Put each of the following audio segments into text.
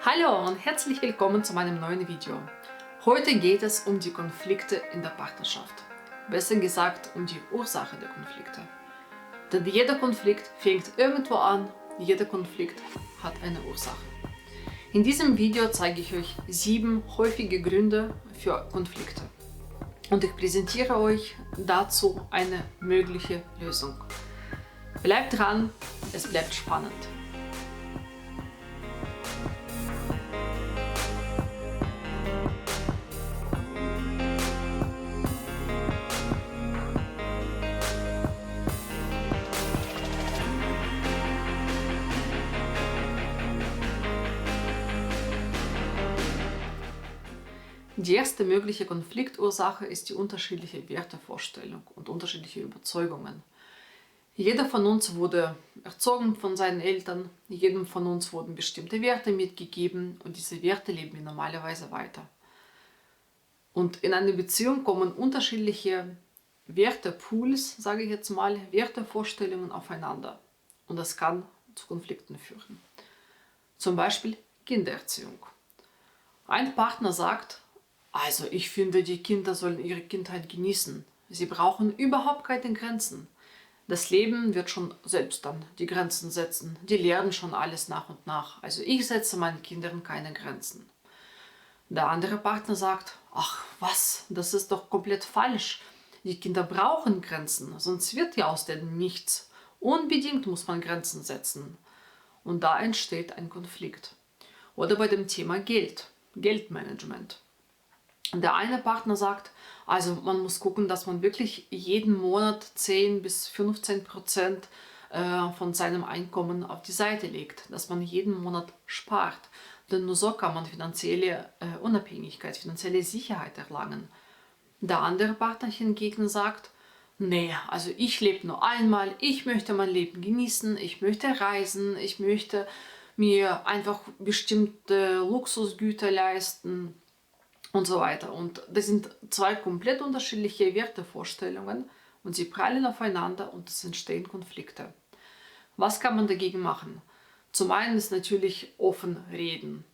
Hallo und herzlich willkommen zu meinem neuen Video. Heute geht es um die Konflikte in der Partnerschaft. Besser gesagt um die Ursache der Konflikte. Denn jeder Konflikt fängt irgendwo an, jeder Konflikt hat eine Ursache. In diesem Video zeige ich euch 7 häufige Gründe für Konflikte. Und ich präsentiere euch dazu eine mögliche Lösung. Bleibt dran, es bleibt spannend. Die erste mögliche Konfliktursache ist die unterschiedliche Wertevorstellung und unterschiedliche Überzeugungen. Jeder von uns wurde erzogen von seinen Eltern, jedem von uns wurden bestimmte Werte mitgegeben und diese Werte leben wir normalerweise weiter. Und in eine Beziehung kommen unterschiedliche Wertepools, sage ich jetzt mal, Wertevorstellungen aufeinander. Und das kann zu Konflikten führen. Zum Beispiel Kindererziehung. Ein Partner sagt: Also ich finde, die Kinder sollen ihre Kindheit genießen. Sie brauchen überhaupt keine Grenzen. Das Leben wird schon selbst dann die Grenzen setzen. Die lernen schon alles nach und nach. Also ich setze meinen Kindern keine Grenzen. Der andere Partner sagt: Ach was, das ist doch komplett falsch. Die Kinder brauchen Grenzen, sonst wird ja aus denen nichts. Unbedingt muss man Grenzen setzen. Und da entsteht ein Konflikt. Oder bei dem Thema Geld, Geldmanagement. Der eine Partner sagt, also man muss gucken, dass man wirklich jeden Monat 10-15% von seinem Einkommen auf die Seite legt, dass man jeden Monat spart. Denn nur so kann man finanzielle Unabhängigkeit, finanzielle Sicherheit erlangen. Der andere Partner hingegen sagt, nee, also ich lebe nur einmal, ich möchte mein Leben genießen, ich möchte reisen, ich möchte mir einfach bestimmte Luxusgüter leisten und so weiter. Und das sind zwei komplett unterschiedliche Wertevorstellungen und sie prallen aufeinander und es entstehen Konflikte. Was kann man dagegen machen? Zum einen ist natürlich offen reden.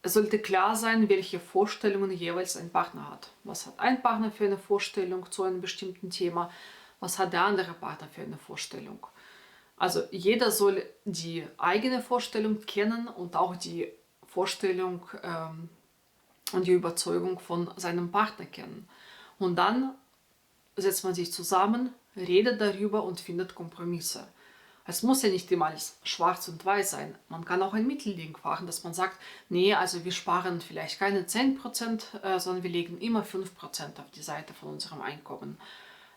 Es sollte klar sein, welche Vorstellungen jeweils ein Partner hat. Was hat ein Partner für eine Vorstellung zu einem bestimmten Thema? Was hat der andere Partner für eine Vorstellung? Also jeder soll die eigene Vorstellung kennen und auch die Vorstellung und die Überzeugung von seinem Partner kennen. Und dann setzt man sich zusammen, redet darüber und findet Kompromisse. Es muss ja nicht immer alles schwarz und weiß sein. Man kann auch ein Mittelding fahren, dass man sagt, nee, also wir sparen vielleicht keine 10%, sondern wir legen immer 5% auf die Seite von unserem Einkommen.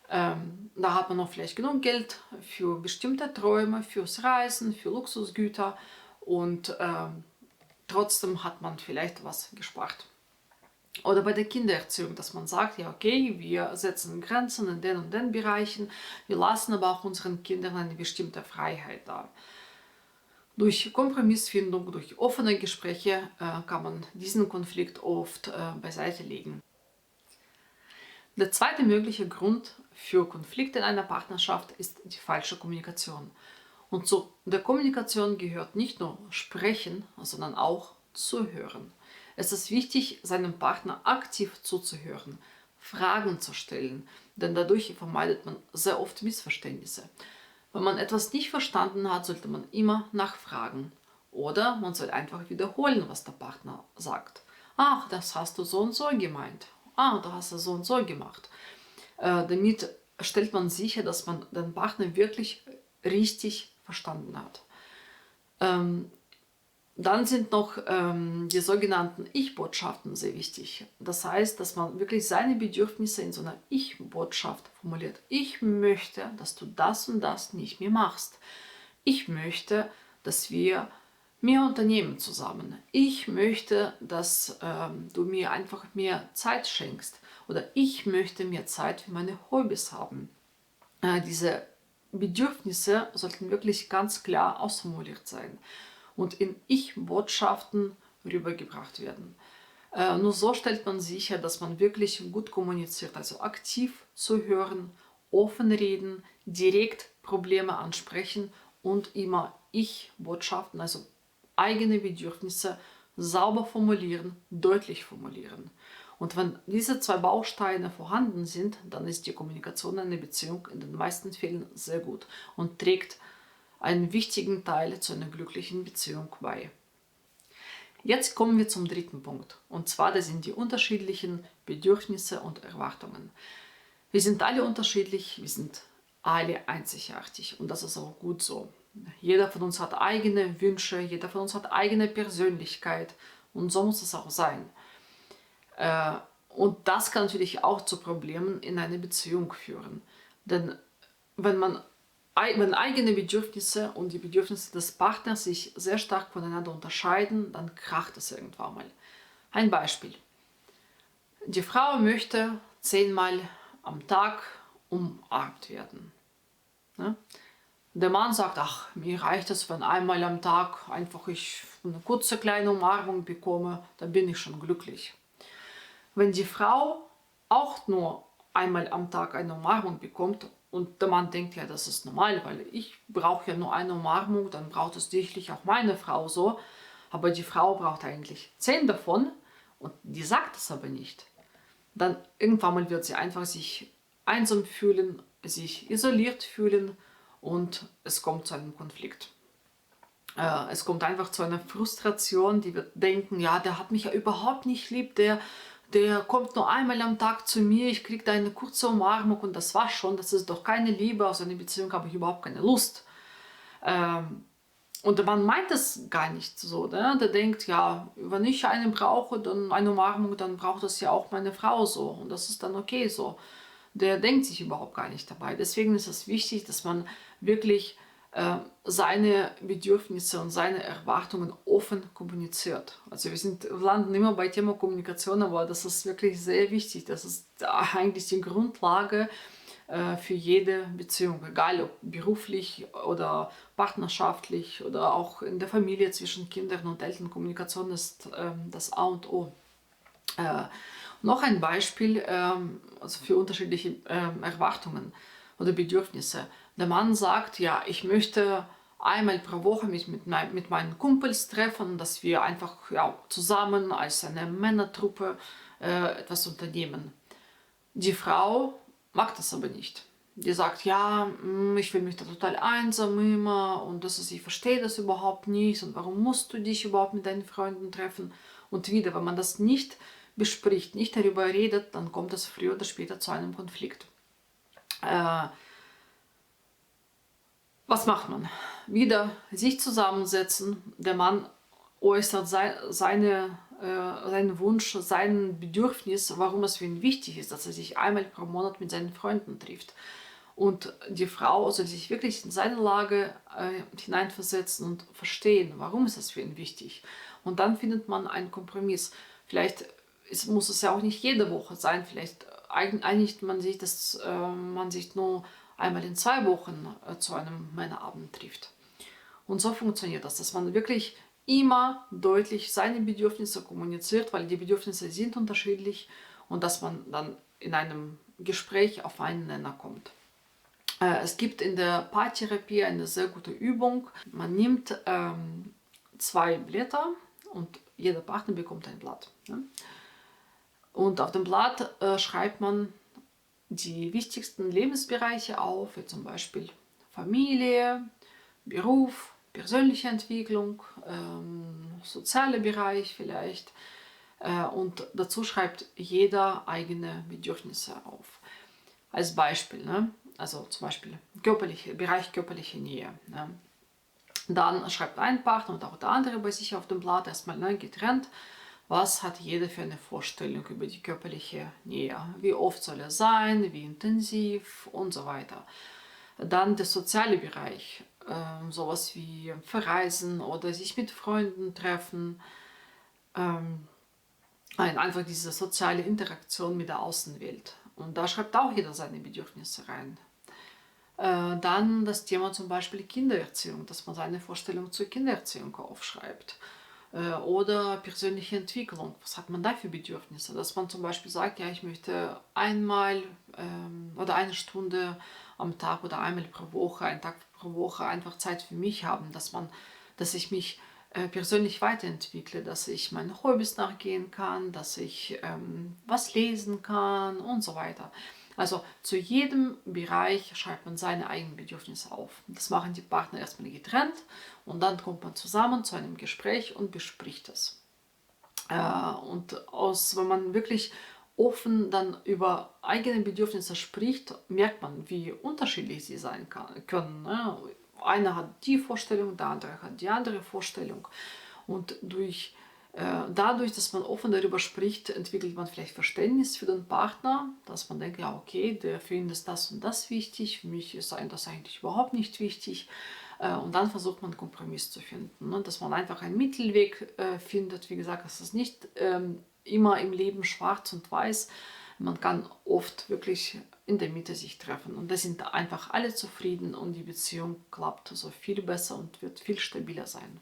Da hat man noch vielleicht genug Geld für bestimmte Träume, fürs Reisen, für Luxusgüter und trotzdem hat man vielleicht was gespart. Oder bei der Kindererziehung, dass man sagt, ja okay, wir setzen Grenzen in den und den Bereichen, wir lassen aber auch unseren Kindern eine bestimmte Freiheit da. Durch Kompromissfindung, durch offene Gespräche kann man diesen Konflikt oft beiseite legen. Der zweite mögliche Grund für Konflikte in einer Partnerschaft ist die falsche Kommunikation. Und zu der Kommunikation gehört nicht nur Sprechen, sondern auch Zuhören. Es ist wichtig, seinem Partner aktiv zuzuhören, Fragen zu stellen, denn dadurch vermeidet man sehr oft Missverständnisse. Wenn man etwas nicht verstanden hat, sollte man immer nachfragen. Oder man soll einfach wiederholen, was der Partner sagt. Ach, das hast du so und so gemeint. Ah, du hast es so und so gemacht. Damit stellt man sicher, dass man den Partner wirklich richtig verstanden hat. Dann sind noch die sogenannten Ich-Botschaften sehr wichtig. Das heißt, dass man wirklich seine Bedürfnisse in so einer Ich-Botschaft formuliert. Ich möchte, dass du das und das nicht mehr machst. Ich möchte, dass wir mehr unternehmen zusammen. Ich möchte, dass du mir einfach mehr Zeit schenkst. Oder ich möchte mehr Zeit für meine Hobbys haben. Diese Bedürfnisse sollten wirklich ganz klar ausformuliert sein und in Ich-Botschaften rübergebracht werden. Nur so stellt man sicher, dass man wirklich gut kommuniziert, also aktiv zuhören, offen reden, direkt Probleme ansprechen und immer Ich-Botschaften, also eigene Bedürfnisse sauber formulieren, deutlich formulieren. Und wenn diese zwei Bausteine vorhanden sind, dann ist die Kommunikation in einer Beziehung in den meisten Fällen sehr gut und trägt einen wichtigen Teil zu einer glücklichen Beziehung bei. Jetzt kommen wir zum dritten Punkt. Und zwar, das sind die unterschiedlichen Bedürfnisse und Erwartungen. Wir sind alle unterschiedlich, wir sind alle einzigartig und das ist auch gut so. Jeder von uns hat eigene Wünsche, jeder von uns hat eigene Persönlichkeit und so muss es auch sein. Und das kann natürlich auch zu Problemen in einer Beziehung führen. Denn wenn eigene Bedürfnisse und die Bedürfnisse des Partners sich sehr stark voneinander unterscheiden, dann kracht es irgendwann mal. Ein Beispiel. Die Frau möchte 10-mal am Tag umarmt werden. Ne? Der Mann sagt, ach, mir reicht es, wenn einmal am Tag einfach ich eine kurze kleine Umarmung bekomme, dann bin ich schon glücklich. Wenn die Frau auch nur einmal am Tag eine Umarmung bekommt und der Mann denkt, ja, das ist normal, weil ich brauche ja nur eine Umarmung, dann braucht es sicherlich auch meine Frau so, aber die Frau braucht eigentlich 10 davon und die sagt es aber nicht. Dann irgendwann mal wird sie einfach sich einsam fühlen, sich isoliert fühlen und es kommt zu einem Konflikt. Es kommt einfach zu einer Frustration, die wird denken, ja, der hat mich ja überhaupt nicht lieb, der kommt nur einmal am Tag zu mir, ich kriege da eine kurze Umarmung und das war's schon, das ist doch keine Liebe, aus einer Beziehung habe ich überhaupt keine Lust. Und man meint es gar nicht so, ne? Der denkt, ja, wenn ich einen brauche, dann eine Umarmung, dann braucht das ja auch meine Frau so und das ist dann okay so. Der denkt sich überhaupt gar nicht dabei. Deswegen ist es wichtig, dass man wirklich seine Bedürfnisse und seine Erwartungen offen kommuniziert. Also wir landen immer bei Thema Kommunikation, aber das ist wirklich sehr wichtig. Das ist eigentlich die Grundlage für jede Beziehung, egal ob beruflich oder partnerschaftlich oder auch in der Familie zwischen Kindern und Eltern. Kommunikation ist das A und O. Noch ein Beispiel also für unterschiedliche Erwartungen oder Bedürfnisse. Der Mann sagt, ja, ich möchte einmal pro Woche mich mit meinen Kumpels treffen, dass wir einfach zusammen als eine Männertruppe etwas unternehmen. Die Frau mag das aber nicht. Die sagt, ja, ich fühle mich da total einsam immer und ich verstehe das überhaupt nicht und warum musst du dich überhaupt mit deinen Freunden treffen? Und wieder, wenn man das nicht bespricht, nicht darüber redet, dann kommt es früher oder später zu einem Konflikt. Was macht man? Wieder sich zusammensetzen, der Mann äußert seinen Wunsch, sein Bedürfnis, warum es für ihn wichtig ist, dass er sich einmal pro Monat mit seinen Freunden trifft. Und die Frau soll sich wirklich in seine Lage hineinversetzen und verstehen, warum ist es für ihn wichtig. Und dann findet man einen Kompromiss. Vielleicht muss es ja auch nicht jede Woche sein, vielleicht einigt man sich, dass man sich nur einmal in 2 Wochen zu einem Männerabend trifft. Und so funktioniert das, dass man wirklich immer deutlich seine Bedürfnisse kommuniziert, weil die Bedürfnisse sind unterschiedlich und dass man dann in einem Gespräch auf einen Nenner kommt. Es gibt in der Paartherapie eine sehr gute Übung. Man nimmt 2 Blätter und jeder Partner bekommt ein Blatt. Ne? Und auf dem Blatt schreibt man die wichtigsten Lebensbereiche auf, wie zum Beispiel Familie, Beruf, persönliche Entwicklung, sozialer Bereich vielleicht. Und dazu schreibt jeder eigene Bedürfnisse auf. Als Beispiel, ne? Also zum Beispiel Bereich körperliche Nähe. Ne? Dann schreibt ein Partner und auch der andere bei sich auf dem Blatt erstmal getrennt. Was hat jeder für eine Vorstellung über die körperliche Nähe? Wie oft soll er sein? Wie intensiv? Und so weiter. Dann der soziale Bereich. Sowas wie verreisen oder sich mit Freunden treffen. Einfach diese soziale Interaktion mit der Außenwelt. Und da schreibt auch jeder seine Bedürfnisse rein. Dann das Thema zum Beispiel Kindererziehung, dass man seine Vorstellung zur Kindererziehung aufschreibt. Oder persönliche Entwicklung, was hat man da für Bedürfnisse? Dass man zum Beispiel sagt, ja, ich möchte einmal oder eine Stunde am Tag oder einmal pro Woche, einen Tag pro Woche einfach Zeit für mich haben, dass ich mich persönlich weiterentwickle, dass ich meinen Hobbys nachgehen kann, dass ich was lesen kann und so weiter. Also zu jedem Bereich schreibt man seine eigenen Bedürfnisse auf. Das machen die Partner erstmal getrennt und dann kommt man zusammen zu einem Gespräch und bespricht es. Wenn man wirklich offen dann über eigene Bedürfnisse spricht, merkt man, wie unterschiedlich sie sein können. Ne? Einer hat die Vorstellung, der andere hat die andere Vorstellung. Und dadurch, dass man offen darüber spricht, entwickelt man vielleicht Verständnis für den Partner, dass man denkt, ja okay, der findet das und das wichtig, für mich ist das eigentlich überhaupt nicht wichtig. Und dann versucht man einen Kompromiss zu finden, ne? Dass man einfach einen Mittelweg findet. Wie gesagt, es ist nicht immer im Leben schwarz und weiß. Man kann oft wirklich in der Mitte sich treffen und da sind einfach alle zufrieden und die Beziehung klappt so viel besser und wird viel stabiler sein.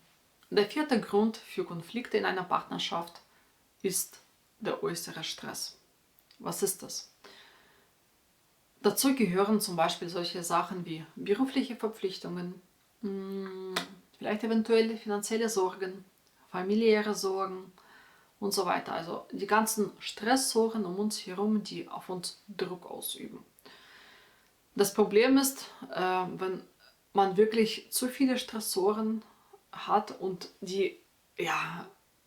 Der vierte Grund für Konflikte in einer Partnerschaft ist der äußere Stress. Was ist das? Dazu gehören zum Beispiel solche Sachen wie berufliche Verpflichtungen, vielleicht eventuell finanzielle Sorgen, familiäre Sorgen und so weiter. Also die ganzen Stressoren um uns herum, die auf uns Druck ausüben. Das Problem ist, wenn man wirklich zu viele Stressoren hat und die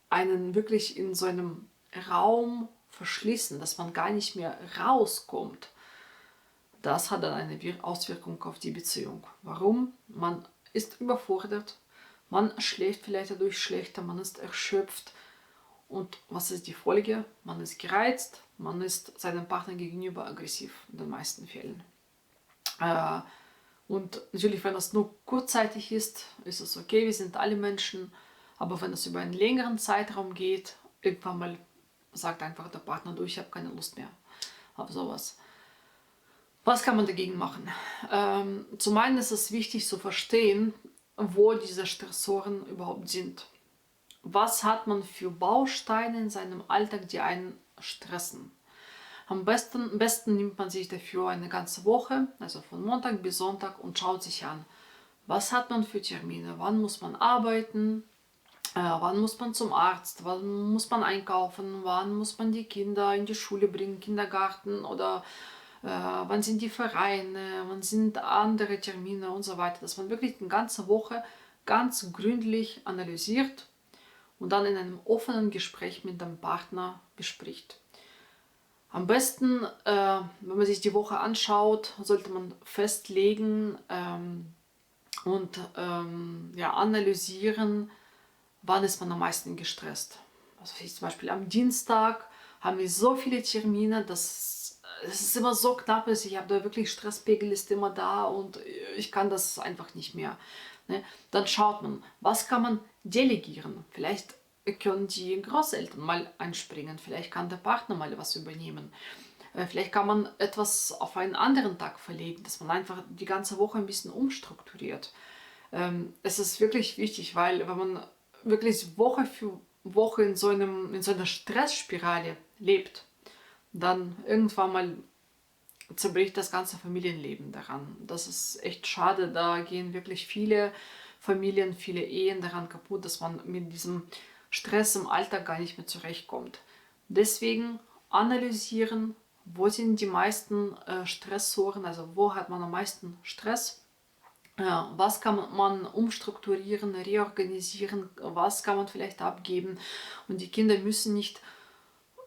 einen wirklich in so einem Raum verschließen, dass man gar nicht mehr rauskommt. Das hat dann eine Auswirkung auf die Beziehung. Warum? Man ist überfordert, man schläft vielleicht dadurch schlechter, man ist erschöpft. Und was ist die Folge? Man ist gereizt, man ist seinem Partner gegenüber aggressiv in den meisten Fällen. Und natürlich, wenn das nur kurzzeitig ist, ist es okay, wir sind alle Menschen. Aber wenn es über einen längeren Zeitraum geht, irgendwann mal sagt einfach der Partner, du, ich habe keine Lust mehr auf sowas. Was kann man dagegen machen? Zum einen ist es wichtig zu verstehen, wo diese Stressoren überhaupt sind. Was hat man für Bausteine in seinem Alltag, die einen stressen? Am besten nimmt man sich dafür eine ganze Woche, also von Montag bis Sonntag, und schaut sich an, was hat man für Termine, wann muss man arbeiten, wann muss man zum Arzt, wann muss man einkaufen, wann muss man die Kinder in die Schule bringen, Kindergarten oder wann sind die Vereine, wann sind andere Termine und so weiter. Dass man wirklich eine ganze Woche ganz gründlich analysiert und dann in einem offenen Gespräch mit dem Partner bespricht. Am besten, wenn man sich die Woche anschaut, sollte man festlegen und analysieren, wann ist man am meisten gestresst. Also zum Beispiel am Dienstag haben wir so viele Termine, dass es ist immer so knapp ist, ich habe da wirklich Stresspegel ist immer da und ich kann das einfach nicht mehr. Ne? Dann schaut man, was kann man delegieren. Vielleicht können die Großeltern mal einspringen, vielleicht kann der Partner mal was übernehmen. Vielleicht kann man etwas auf einen anderen Tag verlegen, dass man einfach die ganze Woche ein bisschen umstrukturiert. Es ist wirklich wichtig, weil wenn man wirklich Woche für Woche in so einer Stressspirale lebt, dann irgendwann mal zerbricht das ganze Familienleben daran. Das ist echt schade. Da gehen wirklich viele Familien, viele Ehen daran kaputt, dass man mit diesem Stress im Alltag gar nicht mehr zurechtkommt. Deswegen analysieren, wo sind die meisten Stressoren, also wo hat man am meisten Stress. Was kann man umstrukturieren, reorganisieren, was kann man vielleicht abgeben. Und die Kinder müssen nicht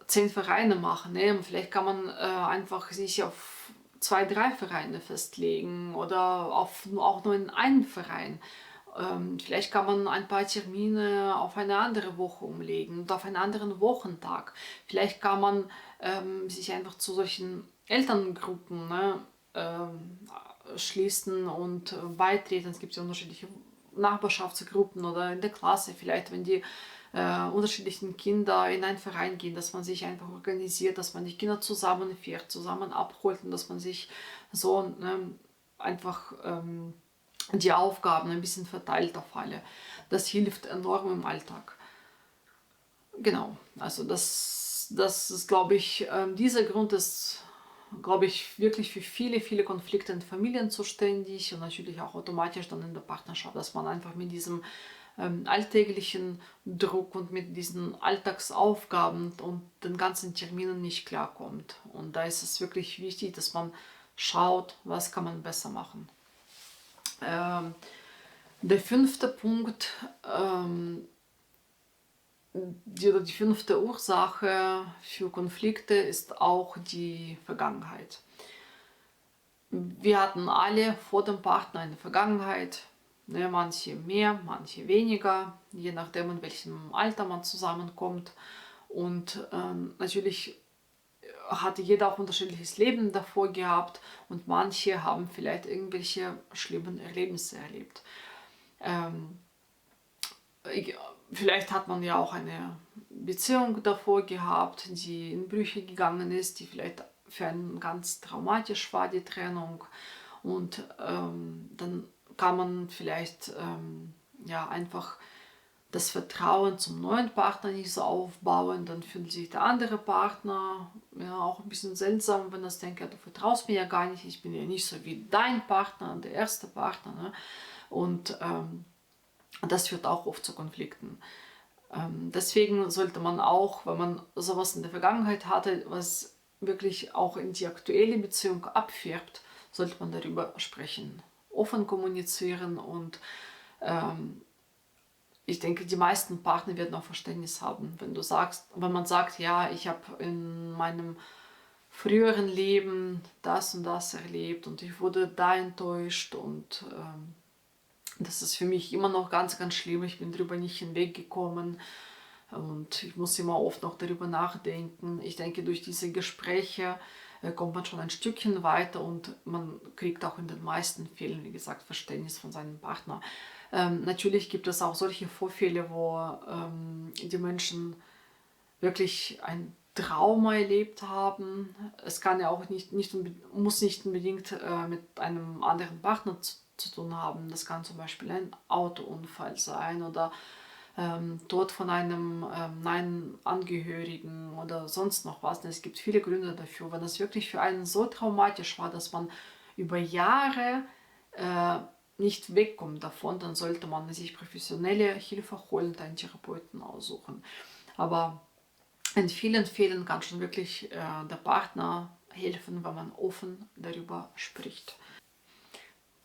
10 Vereine machen. Ne? Vielleicht kann man einfach sich auf 2, 3 Vereine festlegen oder auch nur in einen Verein. Vielleicht kann man ein paar Termine auf eine andere Woche umlegen und auf einen anderen Wochentag. Vielleicht kann man sich einfach zu solchen Elterngruppen schließen und beitreten. Es gibt ja unterschiedliche Nachbarschaftsgruppen oder in der Klasse vielleicht, wenn die unterschiedlichen Kinder in einen Verein gehen, dass man sich einfach organisiert, dass man die Kinder zusammenfährt, zusammen abholt und dass man sich so einfach die Aufgaben ein bisschen verteilt auf alle. Das hilft enorm im Alltag. Genau, also das ist, glaube ich, dieser Grund ist, glaube ich, wirklich für viele, viele Konflikte in Familien zuständig und natürlich auch automatisch dann in der Partnerschaft, dass man einfach mit diesem alltäglichen Druck und mit diesen Alltagsaufgaben und den ganzen Terminen nicht klarkommt. Und da ist es wirklich wichtig, dass man schaut, was kann man besser machen. Der fünfte Punkt, die fünfte Ursache für Konflikte ist auch die Vergangenheit. Wir hatten alle vor dem Partner eine Vergangenheit, ne, manche mehr, manche weniger, je nachdem in welchem Alter man zusammenkommt. Und natürlich hatte jeder auch unterschiedliches Leben davor gehabt und manche haben vielleicht irgendwelche schlimmen Erlebnisse erlebt. Vielleicht hat man ja auch eine Beziehung davor gehabt, die in Brüche gegangen ist, die vielleicht für einen ganz traumatisch war, die Trennung. Und dann kann man vielleicht ja, einfach das Vertrauen zum neuen Partner nicht so aufbauen. Dann fühlt sich der andere Partner ja auch ein bisschen seltsam, wenn er denkt, ja, du vertraust mir ja gar nicht, ich bin ja nicht so wie dein Partner, der erste Partner. Ne? Und das führt auch oft zu Konflikten. Deswegen sollte man auch, wenn man sowas in der Vergangenheit hatte, was wirklich auch in die aktuelle Beziehung abfärbt, sollte man darüber sprechen, offen kommunizieren und ich denke, die meisten Partner werden auch Verständnis haben, wenn man sagt, ja, ich habe in meinem früheren Leben das und das erlebt und ich wurde da enttäuscht und das ist für mich immer noch ganz, ganz schlimm. Ich bin darüber nicht hinweggekommen und ich muss immer oft noch darüber nachdenken. Ich denke, durch diese Gespräche kommt man schon ein Stückchen weiter und man kriegt auch in den meisten Fällen, wie gesagt, Verständnis von seinem Partner. Natürlich gibt es auch solche Vorfälle, wo die Menschen wirklich ein Trauma erlebt haben. Es kann ja auch muss nicht unbedingt mit einem anderen Partner zu tun haben. Das kann zum Beispiel ein Autounfall sein oder Tod von einem neuen Angehörigen oder sonst noch was. Es gibt viele Gründe dafür. Wenn es wirklich für einen so traumatisch war, dass man über Jahre nicht wegkommt davon, dann sollte man sich professionelle Hilfe holen und einen Therapeuten aussuchen. Aber in vielen Fällen kann schon wirklich der Partner helfen, wenn man offen darüber spricht.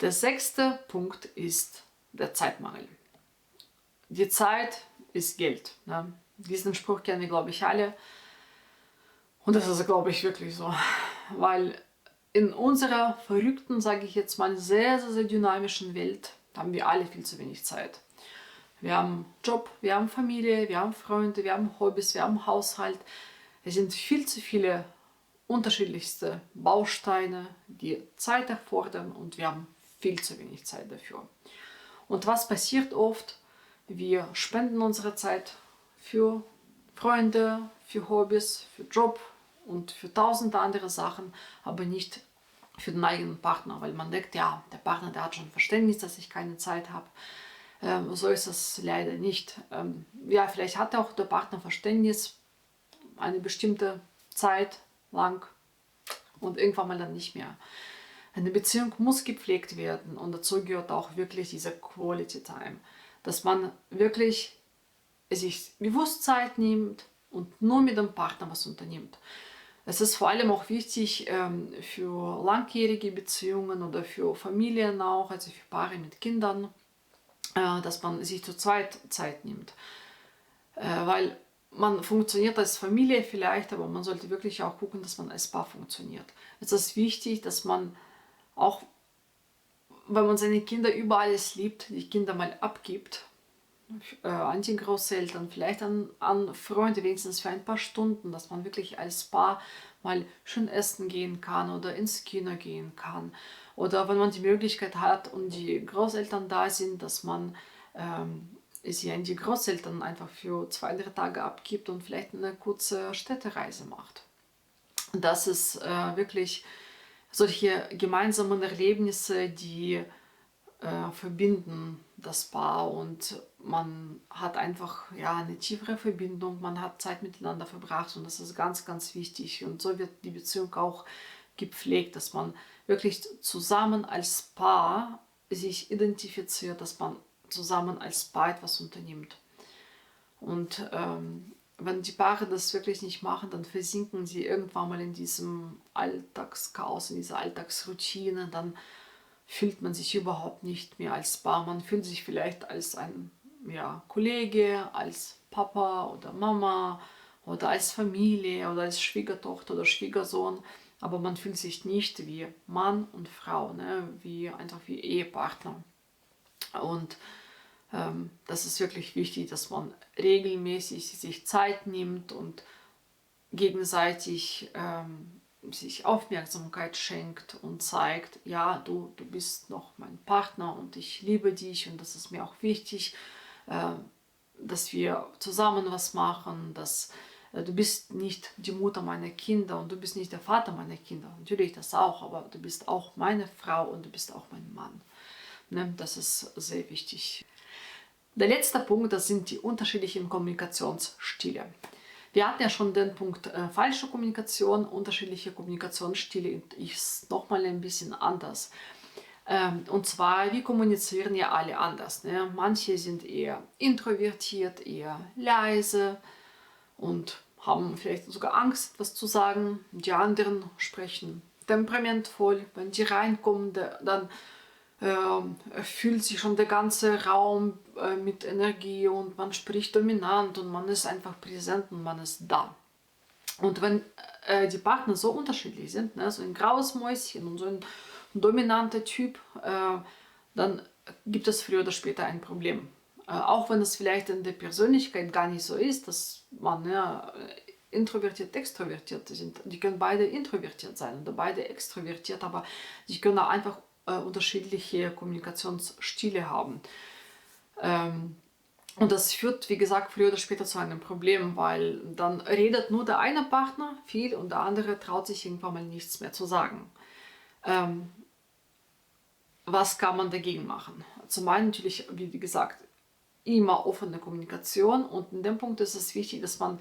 Der sechste Punkt ist der Zeitmangel. Die Zeit ist Geld. Ne? Diesen Spruch kennen wir, glaube ich, alle. Und das ist, glaube ich, wirklich so. Weil in unserer verrückten, sage ich jetzt mal, sehr, sehr, sehr dynamischen Welt haben wir alle viel zu wenig Zeit. Wir haben Job, wir haben Familie, wir haben Freunde, wir haben Hobbys, wir haben Haushalt. Es sind viel zu viele unterschiedlichste Bausteine, die Zeit erfordern und wir haben viel zu wenig Zeit dafür. Und was passiert oft? Wir spenden unsere Zeit für Freunde, für Hobbys, für Job und für tausende andere Sachen, aber nicht für den eigenen Partner, weil man denkt, ja, der Partner, der hat schon Verständnis, dass ich keine Zeit habe. So ist es leider nicht. Ja, vielleicht hat auch der Partner Verständnis eine bestimmte Zeit lang und irgendwann mal dann nicht mehr. Eine Beziehung muss gepflegt werden und dazu gehört auch wirklich diese Quality Time, dass man wirklich sich bewusst Zeit nimmt und nur mit dem Partner was unternimmt. Es ist vor allem auch wichtig für langjährige Beziehungen oder für Familien auch, also für Paare mit Kindern, dass man sich zu zweit Zeit nimmt. Weil man funktioniert als Familie vielleicht, aber man sollte wirklich auch gucken, dass man als Paar funktioniert. Es ist wichtig, dass man auch, wenn man seine Kinder über alles liebt, die Kinder mal abgibt, an die Großeltern, vielleicht an Freunde, wenigstens für ein paar Stunden, dass man wirklich als Paar mal schön essen gehen kann oder ins Kino gehen kann. Oder wenn man die Möglichkeit hat und die Großeltern da sind, dass man sie an die Großeltern einfach für 2, 3 Tage abgibt und vielleicht eine kurze Städtereise macht. Das ist wirklich solche gemeinsamen Erlebnisse, die verbinden das Paar und man hat einfach ja, eine tiefere Verbindung, man hat Zeit miteinander verbracht und das ist ganz, ganz wichtig. Und so wird die Beziehung auch gepflegt, dass man wirklich zusammen als Paar sich identifiziert, dass man zusammen als Paar etwas unternimmt. Und wenn die Paare das wirklich nicht machen, dann versinken sie irgendwann mal in diesem Alltagschaos, in dieser Alltagsroutine. Dann fühlt man sich überhaupt nicht mehr als Paar. Man fühlt sich vielleicht als ein Kollege, als Papa oder Mama oder als Familie oder als Schwiegertochter oder Schwiegersohn. Aber man fühlt sich nicht wie Mann und Frau, ne? Einfach wie Ehepartner. Und das ist wirklich wichtig, dass man regelmäßig sich Zeit nimmt und gegenseitig sich Aufmerksamkeit schenkt und zeigt, ja, du bist noch mein Partner und ich liebe dich und das ist mir auch wichtig, dass wir zusammen was machen, dass du bist nicht die Mutter meiner Kinder und du bist nicht der Vater meiner Kinder. Natürlich das auch, aber du bist auch meine Frau und du bist auch mein Mann. Ne? Das ist sehr wichtig. Der letzte Punkt, das sind die unterschiedlichen Kommunikationsstile. Wir hatten ja schon den Punkt falsche Kommunikation, unterschiedliche Kommunikationsstile und ist nochmal ein bisschen anders. Und zwar, wir kommunizieren ja alle anders. Ne? Manche sind eher introvertiert, eher leise und haben vielleicht sogar Angst, etwas zu sagen. Die anderen sprechen temperamentvoll. Wenn die reinkommen, dann fühlt sich schon der ganze Raum mit Energie und man spricht dominant und man ist einfach präsent und man ist da. Und wenn die Partner so unterschiedlich sind, ne, so ein graues Mäuschen und so ein dominanter Typ, dann gibt es früher oder später ein Problem. Auch wenn es vielleicht in der Persönlichkeit gar nicht so ist, dass man introvertiert, extrovertiert sind. Die können beide introvertiert sein oder beide extrovertiert, aber die können einfach unterschiedliche Kommunikationsstile haben. Und das führt, wie gesagt, früher oder später zu einem Problem, weil dann redet nur der eine Partner viel und der andere traut sich irgendwann mal nichts mehr zu sagen. Was kann man dagegen machen? Zum einen natürlich, wie gesagt, immer offene Kommunikation und in dem Punkt ist es wichtig, dass man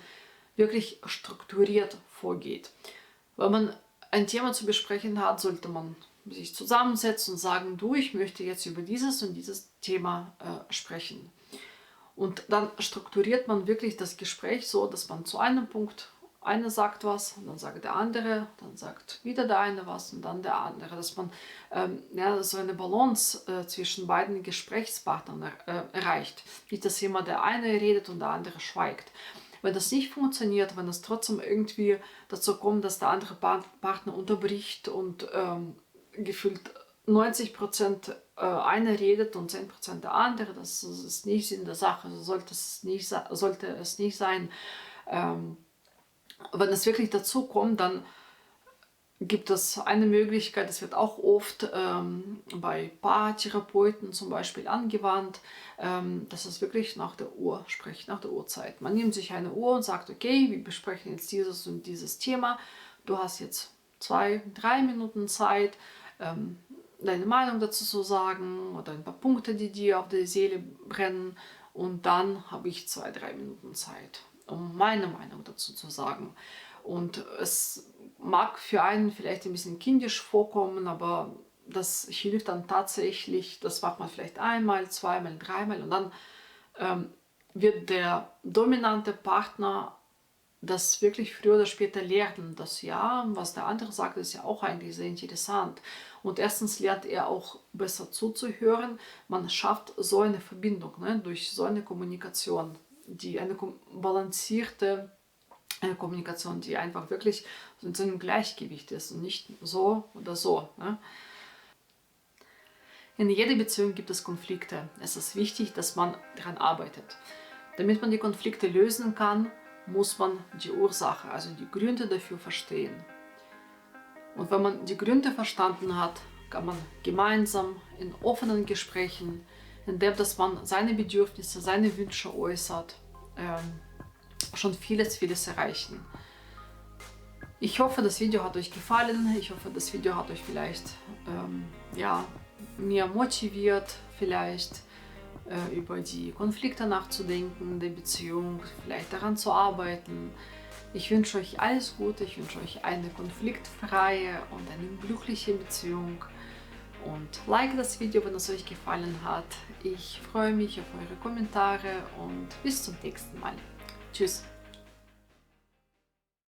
wirklich strukturiert vorgeht. Wenn man ein Thema zu besprechen hat, sollte man sich zusammensetzen und sagen, du, ich möchte jetzt über dieses und dieses Thema sprechen. Und dann strukturiert man wirklich das Gespräch so, dass man zu einem Punkt, einer sagt was, und dann sagt der andere, dann sagt wieder der eine was und dann der andere. Dass man so eine Balance zwischen beiden Gesprächspartnern erreicht. Nicht, dass immer der eine redet und der andere schweigt. Wenn das nicht funktioniert, wenn es trotzdem irgendwie dazu kommt, dass der andere Partner unterbricht und gefühlt 90% einer redet und 10% der andere, das ist nicht Sinn der Sache, sollte es nicht sein. Wenn es wirklich dazu kommt, dann gibt es eine Möglichkeit, das wird auch oft bei Paartherapeuten zum Beispiel angewandt, dass es wirklich nach der Uhr spricht, nach der Uhrzeit. Man nimmt sich eine Uhr und sagt, okay, wir besprechen jetzt dieses und dieses Thema, du hast jetzt 2-3 Minuten Zeit, deine Meinung dazu zu sagen oder ein paar Punkte, die dir auf der Seele brennen und dann habe ich 2-3 Minuten Zeit, um meine Meinung dazu zu sagen. Und es mag für einen vielleicht ein bisschen kindisch vorkommen, aber das hilft dann tatsächlich, das macht man vielleicht einmal, zweimal, dreimal und dann wird der dominante Partner das wirklich früher oder später lernen, dass ja, was der andere sagt, ist ja auch eigentlich sehr interessant. Und erstens lernt er auch besser zuzuhören. Man schafft so eine Verbindung, ne, durch so eine Kommunikation, die eine balancierte Kommunikation, die einfach wirklich in so einem Gleichgewicht ist und nicht so oder so. Ne. In jeder Beziehung gibt es Konflikte. Es ist wichtig, dass man daran arbeitet. Damit man die Konflikte lösen kann, muss man die Ursache, also die Gründe dafür verstehen. Und wenn man die Gründe verstanden hat, kann man gemeinsam in offenen Gesprächen, indem dass man seine Bedürfnisse, seine Wünsche äußert, schon vieles erreichen. Ich hoffe, das Video hat euch gefallen. Ich hoffe, das Video hat euch vielleicht mir motiviert, vielleicht über die Konflikte nachzudenken in der Beziehung, vielleicht daran zu arbeiten. Ich wünsche euch alles Gute, ich wünsche euch eine konfliktfreie und eine glückliche Beziehung und like das Video, wenn es euch gefallen hat. Ich freue mich auf eure Kommentare und bis zum nächsten Mal. Tschüss!